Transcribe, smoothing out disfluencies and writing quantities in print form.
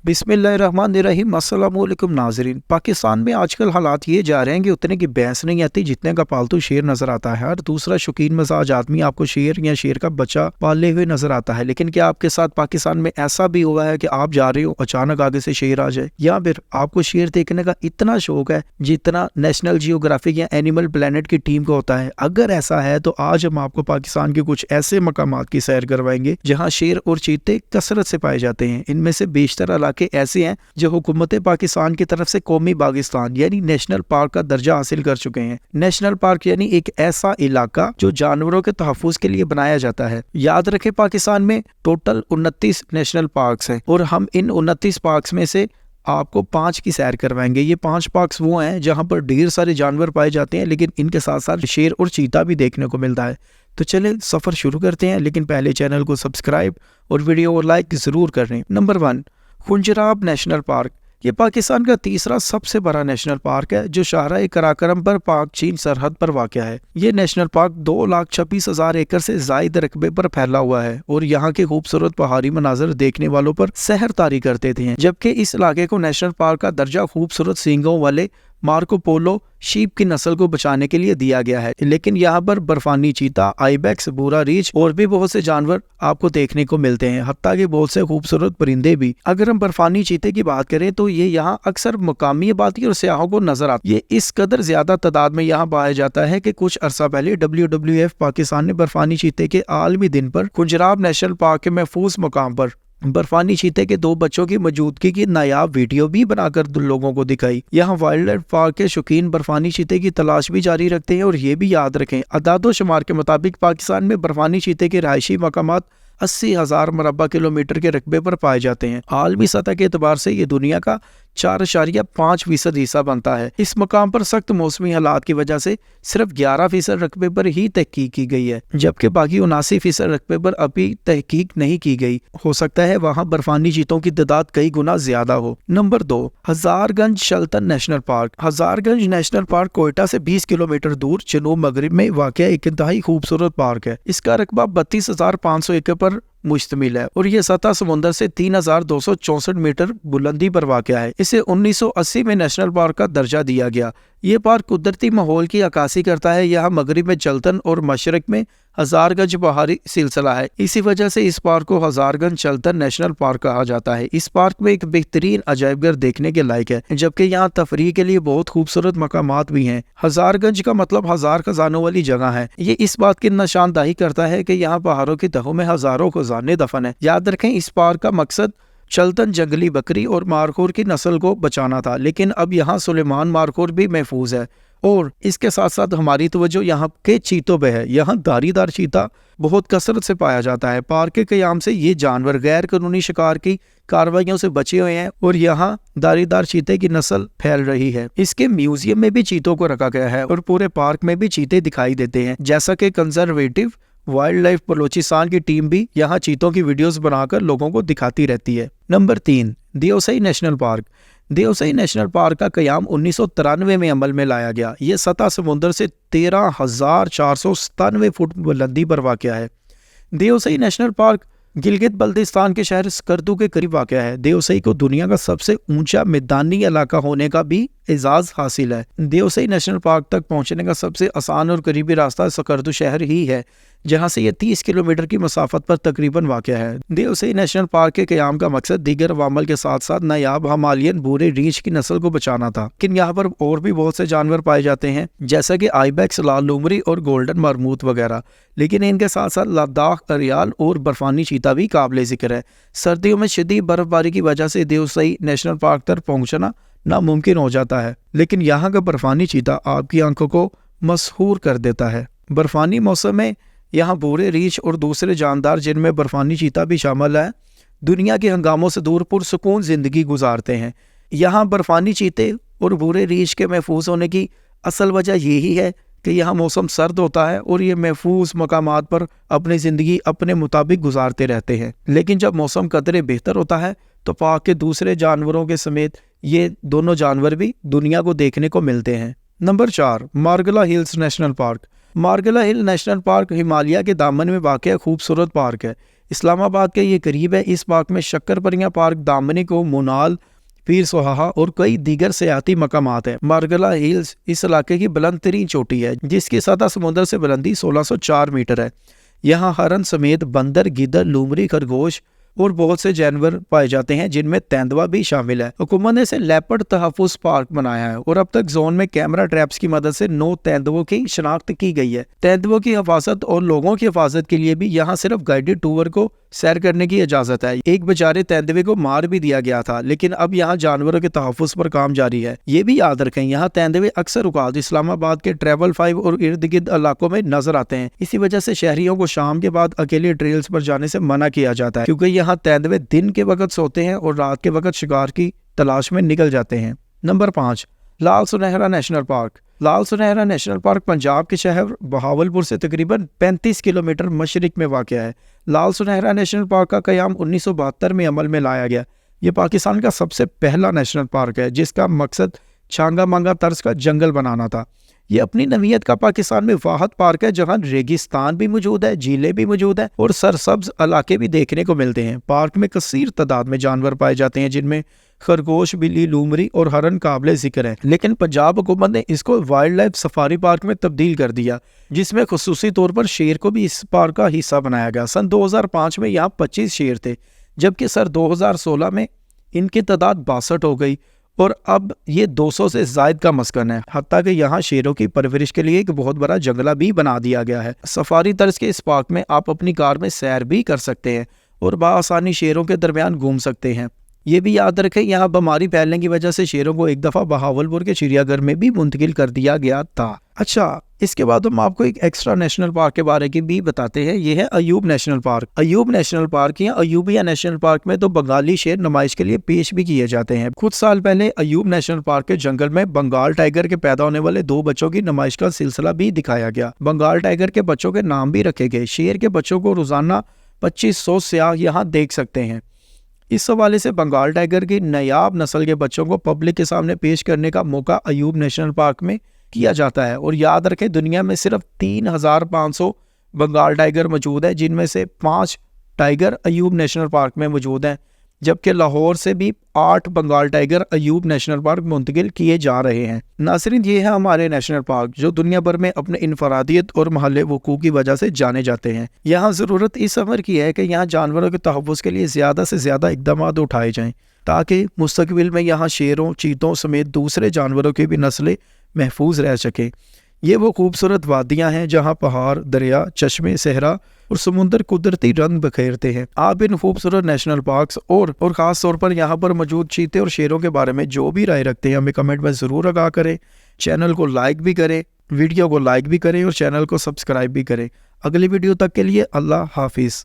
बिस्मिल्लाहिर्रहमानिर्रहीम। अस्सलामुअलैकुम नाज़रीन। पाकिस्तान में आजकल हालात ये जा रहे हैं कि उतने की भैंस नहीं आती जितने का पालतू शेर नजर आता है। हर दूसरा शौकीन मजाज आदमी आपको शेर या शेर का बच्चा पाले हुए नजर आता है। लेकिन क्या आपके साथ पाकिस्तान में ऐसा भी हुआ है कि आप जा रहे हो, अचानक आगे से शेर आ जाए, या फिर आपको शेर देखने का इतना शौक है जितना नेशनल जियोग्राफिक या एनिमल प्लेनेट की टीम को होता है? अगर ऐसा है तो आज हम आपको पाकिस्तान के कुछ ऐसे मकामात की सैर करवाएंगे जहाँ शेर और चीते कसरत से पाए जाते हैं। इनमें से बेशतर इलाके ऐसे हैं जो हुकूमत पाकिस्तान की तरफ से कौमी बागिस्तान यानी नेशनल पार्क का दर्जा हासिल कर चुके हैं। नेशनल पार्क यानी एक ऐसा इलाका जो जानवरों के तहफ्फुज के लिए बनाया जाता है। याद रखें, पाकिस्तान में टोटल 29 नेशनल पार्क्स हैं और हम इन 29 पार्क्स में से आपको 5 की सैर करवाएंगे। ये 5 पार्क्स वो हैं जहां पर ढेर सारे जानवर पाए जाते हैं, लेकिन इनके साथ साथ शेर और चीता भी देखने को मिलता है। तो चले सफर शुरू करते हैं, लेकिन पहले चैनल को सब्सक्राइब और वीडियो को लाइक जरूर करें। Number 1, Khunjerab national park. ये पाकिस्तान का तीसरा सबसे बड़ा नेशनल पार्क है जो शाहराह कराकरम पर पाक चीन सरहद पर वाक़या है। ये नेशनल पार्क 2,26,000 एकड़ से ज़ायद रकबे पर फैला हुआ है और यहाँ के खूबसूरत पहाड़ी मनाजर देखने वालों पर सहर तारी करते थे। जबकि इस इलाके को नेशनल पार्क का दर्जा खूबसूरत सींगों वाले मार्को पोलो शीप की नस्ल को बचाने के लिए दिया गया है। लेकिन यहाँ पर बर्फानी चीता, आइबेक्स, भूरा रीछ और भी बहुत से जानवर आपको देखने को मिलते हैं, हत्ता के बहुत से खूबसूरत परिंदे भी। अगर हम बर्फानी चीते की बात करें तो ये यहाँ अक्सर मुकामी आबादी और सियाहों को नजर आता है। ये इस कदर ज्यादा तादाद में यहाँ पाया जाता है कि कुछ अरसा पहले WWF पाकिस्तान ने बर्फानी चीते के आलमी दिन पर खुंजराब नेशनल पार्क के महफूज मुकाम पर बर्फानी चीते के 2 बच्चों की मौजूदगी की नायाब वीडियो भी बनाकर लोगों को दिखाई। यहाँ वाइल्ड लाइफ पार्क के शौकीन बर्फानी चीते की तलाश भी जारी रखते हैं। और ये भी याद रखें, अदादो शुमार के मुताबिक पाकिस्तान में बर्फानी चीते के रहायशी मकामात 80,000 मुरब्बा किलोमीटर के रकबे पर पाए जाते हैं। आलमी सतह के एतबार से ये दुनिया का 4.5% हिस्सा बनता है। इस मकाम पर सख्त मौसमी हालात की वजह से सिर्फ 11% रकबे पर ही तहकीक की गई है, जबकि बाकी 79% रकबे पर अभी तहकीक नहीं की गई। हो सकता है वहाँ बर्फानी चीतों की तादाद कई गुना ज्यादा हो। Number 2, Hazarganj Chiltan national park. Hazarganj national park Quetta से 20 किलोमीटर दूर जनूब मगरिब में वाक़या एक इंतहाई खूबसूरत पार्क है। इसका रकबा 32,500 एकड़ पर मुश्तमिल है और ये सतह समुंदर से 3,264 मीटर बुलंदी पर वाक़या है। इसे 1980 में नेशनल पार्क का दर्जा दिया गया। ये पार्क कुदरती माहौल की अक्कासी करता है। यहाँ मगरिब में चलतन और मशरक में हजारगंज पहाड़ी सिलसिला है। इसी वजह से इस पार्क को हजारगंज चलतन नेशनल पार्क कहा जाता है। इस पार्क में एक बेहतरीन अजायबघर देखने के लायक है, जबकि यहाँ तफरीह के लिए बहुत खूबसूरत मकामात भी हैं। हजारगंज का मतलब हजार खजानों वाली जगह है। ये इस बात की निशानदाही करता है कि यहाँ पहाड़ों की तहों में हजारों खजाने दफन है। याद रखें, इस पार्क का मकसद चलतन जंगली बकरी और मारखोर की नस्ल को बचाना था, लेकिन अब यहाँ सुलेमान मारखोर भी महफूज है। और इसके साथ साथ हमारी तवज्जो यहाँ के चीतों पे है। यहाँ धारीदार चीता बहुत कसरत से पाया जाता है। पार्क के क़याम से ये जानवर गैर कानूनी शिकार की कार्रवाइयों से बचे हुए हैं और यहाँ धारीदार चीते की नस्ल फैल रही है। इसके म्यूजियम में भी चीतों को रखा गया है और पूरे पार्क में भी चीते दिखाई देते हैं, जैसा कि कंजर्वेटिव वाइल्ड लाइफ बलोचिस्तान की टीम भी यहाँ चीतों की वीडियोस बनाकर लोगों को दिखाती रहती है। Number 3, Deosai national park. Deosai national park का कयाम 1993 में अमल में लाया गया। ये सतह समुंदर से 13,497 फुट बुलंदी पर वाक़या है। देवसई नेशनल पार्क गिलगित बल्तिस्तान के शहर स्कर्दू के करीब वाक़या है। देवसई को दुनिया का सबसे ऊंचा मैदानी इलाका होने का भी एजाज हासिल है। देवसई नेशनल पार्क तक पहुंचने का सबसे आसान और करीबी रास्ता स्कर्दू शहर ही है, जहां से ये 30 किलोमीटर की मसाफत पर तकरीबन वाक़या है। देवसई नेशनल पार्क के क़याम का मकसद दीगर अवामल के साथ साथ नायाब हिमालयन भूरे रीछ की नस्ल को बचाना था। लेकिन यहाँ पर और भी बहुत से जानवर पाए जाते हैं, जैसा कि आइबेक्स, लाल लूमड़ी और गोल्डन मरमूत वगैरह। लेकिन इनके साथ साथ लद्दाख, अरियाल और बर्फानी चीता भी काबिल जिक्र है। सर्दियों में शदीद बर्फबारी की वजह से देवसई नेशनल पार्क तक पहुँचना नामुमकिन हो जाता है, लेकिन यहाँ का बर्फानी चीता आपकी आंखों को मसहूर कर देता है। बर्फानी मौसम में यहाँ भूरे रीछ और दूसरे जानदार, जिनमें बर्फानी चीता भी शामिल है, दुनिया के हंगामों से दूर पुरसुकून जिंदगी गुजारते हैं। यहाँ बर्फानी चीते और भूरे रीछ के महफूज होने की असल वजह यही है कि यहाँ मौसम सर्द होता है और ये महफूज मकामात पर अपनी ज़िंदगी अपने मुताबिक गुजारते रहते हैं। लेकिन जब मौसम कदरे बेहतर होता है तो पार्क के दूसरे जानवरों के समेत ये दोनों जानवर भी दुनिया को देखने को मिलते हैं। नंबर 4, मार्गला हिल्स नेशनल पार्क। مارگلا ہل نیشنل پارک ہمالیہ کے دامن میں واقع خوبصورت پارک ہے۔ اسلام آباد کے یہ قریب ہے۔ اس پارک میں شکر پریاں پارک، دامنی کو، مونال، پیر سوہا اور کئی دیگر سیاحتی مقامات ہیں۔ مارگلا ہلز اس علاقے کی بلند ترین چوٹی ہے جس کی سطح سمندر سے بلندی 1604 میٹر ہے۔ یہاں ہرن سمیت بندر، گیدڑ، لومڑی، خرگوش اور بہت سے جانور پائے جاتے ہیں جن میں تیندوا بھی شامل ہے۔ حکومت نے اسے لیپرڈ تحفظ پارک بنایا ہے اور اب تک زون میں کیمرہ ٹریپس کی مدد سے 9 تیندووں کی شناخت کی گئی ہے۔ تیندووں کی حفاظت اور لوگوں کی حفاظت کے لیے بھی یہاں صرف گائیڈڈ ٹور کو سیر کرنے کی اجازت ہے۔ ایک بیچارے تیندوے کو مار بھی دیا گیا تھا، لیکن اب یہاں جانوروں کے تحفظ پر کام جاری ہے۔ یہ بھی یاد رکھیں یہاں تیندوے اکثر اوقات اسلام آباد کے ٹریول 5 اور ارد گرد علاقوں میں نظر آتے ہیں۔ اسی وجہ سے شہریوں کو شام کے بعد اکیلے ٹریلز پر جانے سے منع کیا جاتا ہے، کیونکہ یہاں تیندوے دن کے وقت سوتے ہیں اور رات کے وقت شکار کی تلاش میں نکل جاتے ہیں۔ نمبر 5، لال سنہرا نیشنل پارک۔ لال سنہرا نیشنل پارک پنجاب کے شہر بہاولپور سے تقریباً 35 کلومیٹر مشرق میں واقع ہے۔ لال سنہرا نیشنل پارک کا قیام 1972 میں عمل میں لایا گیا۔ یہ پاکستان کا سب سے پہلا نیشنل پارک ہے جس کا مقصد چھانگا مانگا طرز کا جنگل بنانا تھا۔ یہ اپنی نوعیت کا پاکستان میں واحد پارک ہے جہاں ریگستان بھی موجود ہے، جھیلیں بھی موجود ہیں اور سرسبز علاقے بھی دیکھنے کو ملتے ہیں۔ پارک میں کثیر تعداد میں جانور پائے جاتے ہیں جن میں خرگوش، بلی، لومڑی اور ہرن قابل ذکر ہیں، لیکن پنجاب حکومت نے اس کو وائلڈ لائف سفاری پارک میں تبدیل کر دیا، جس میں خصوصی طور پر شیر کو بھی اس پارک کا حصہ بنایا گیا۔ سن 2005 میں یہاں 25 شیر تھے، جبکہ سن 2016 میں ان کی تعداد 62 ہو گئی اور اب یہ 200 سے زائد کا مسکن ہے۔ حتیٰ کہ یہاں شیروں کی پرورش کے لیے ایک بہت بڑا جنگلہ بھی بنا دیا گیا ہے۔ سفاری طرز کے اس پارک میں آپ اپنی کار میں سیر بھی کر سکتے ہیں اور بآسانی شیروں کے درمیان گھوم سکتے ہیں۔ یہ بھی یاد رکھیں یہاں بیماری پھیلنے کی وجہ سے شیروں کو ایک دفعہ بہاولپور کے چڑیا گھر میں بھی منتقل کر دیا گیا تھا۔ اچھا، اس کے بعد ہم آپ کو ایک ایکسٹرا نیشنل پارک کے بارے میں بھی بتاتے ہیں۔ یہ ہے Ayub national park. Ayub national park یا ایوبیہ نیشنل پارک میں تو بنگالی شیر نمائش کے لیے پیش بھی کیے جاتے ہیں۔ کچھ سال پہلے ایوب نیشنل پارک کے جنگل میں بنگال ٹائیگر کے پیدا ہونے والے 2 بچوں کی نمائش کا سلسلہ بھی دکھایا گیا۔ بنگال ٹائیگر کے بچوں کے نام بھی رکھے گئے۔ شیر کے بچوں کو روزانہ 2500 سیاح یہاں دیکھ سکتے ہیں۔ اس حوالے سے بنگال ٹائیگر کی نایاب نسل کے بچوں کو پبلک کے سامنے پیش کرنے کا موقع ایوب نیشنل پارک میں کیا جاتا ہے۔ اور یاد رکھیں دنیا میں صرف 3500 بنگال ٹائیگر موجود ہیں، جن میں سے 5 ٹائیگر ایوب نیشنل پارک میں موجود ہیں، جبکہ لاہور سے بھی 8 Bengal tiger Ayub national park منتقل کیے جا رہے ہیں۔ ناظرین، یہ ہے ہمارے نیشنل پارک جو دنیا بھر میں اپنے انفرادیت اور محل وقوع کی وجہ سے جانے جاتے ہیں۔ یہاں ضرورت اس امر کی ہے کہ یہاں جانوروں کے تحفظ کے لیے زیادہ سے زیادہ اقدامات اٹھائے جائیں تاکہ مستقبل میں یہاں شیروں، چیتوں سمیت دوسرے جانوروں کی بھی نسلیں محفوظ رہ سکیں۔ یہ وہ خوبصورت وادیاں ہیں جہاں پہاڑ، دریا، چشمے، صحرا اور سمندر قدرتی رنگ بکھیرتے ہیں۔ آپ ان خوبصورت نیشنل پارکس اور خاص طور پر یہاں پر موجود چیتے اور شیروں کے بارے میں جو بھی رائے رکھتے ہیں ہمیں کمنٹ میں ضرور آگاہ کریں۔ چینل کو لائک بھی کریں، ویڈیو کو لائک بھی کریں اور چینل کو سبسکرائب بھی کریں۔ اگلی ویڈیو تک کے لیے اللہ حافظ۔